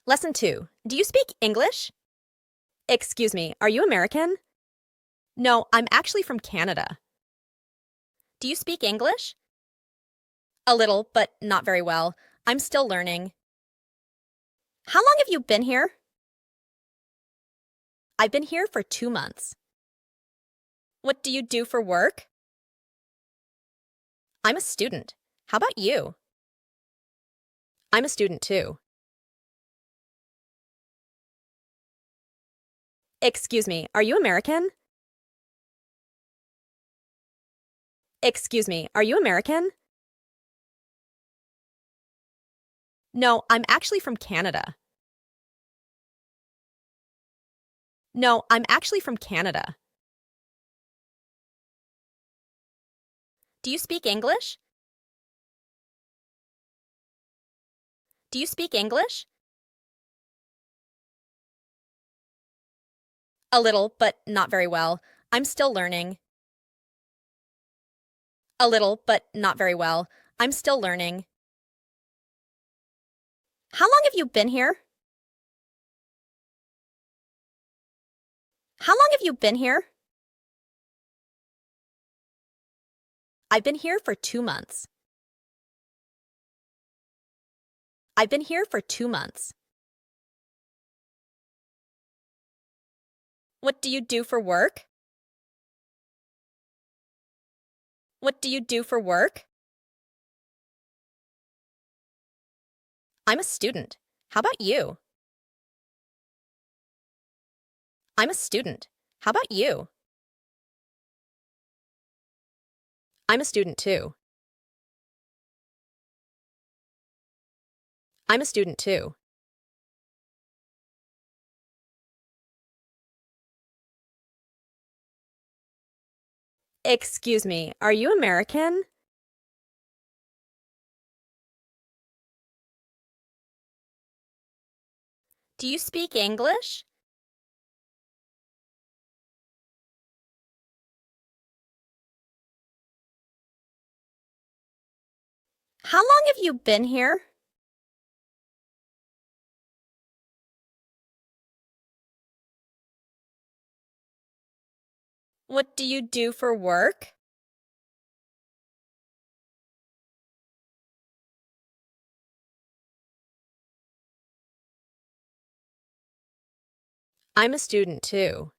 Lesson 2. Do you speak English? Excuse me, are you American? No, I'm actually from Canada. Do you speak English? A little, but not very well. I'm still learning. How long have you been here? I've been here for 2 months. What do you do for work? I'm a student. How about you? I'm a student too. Excuse me, are you American? Excuse me, are you American? No, I'm actually from Canada. No, I'm actually from Canada. Do you speak English? Do you speak English? A little, but not very well. I'm still learning. A little, but not very well. I'm still learning. How long have you been here? How long have you been here? I've been here for 2 months. I've been here for 2 months. What do you do for work? What do you do for work? I'm a student. How about you? I'm a student. How about you? I'm a student too. I'm a student too. Excuse me, are you American? Do you speak English? How long have you been here? What do you do for work? I'm a student too.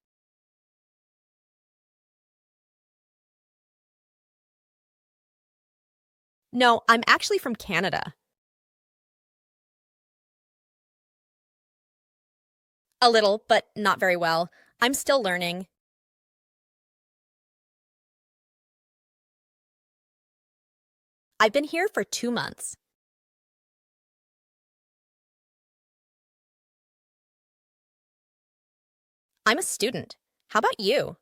No, I'm actually from Canada. A little, but not very well. I'm still learning. I've been here for 2 months. I'm a student. How about you?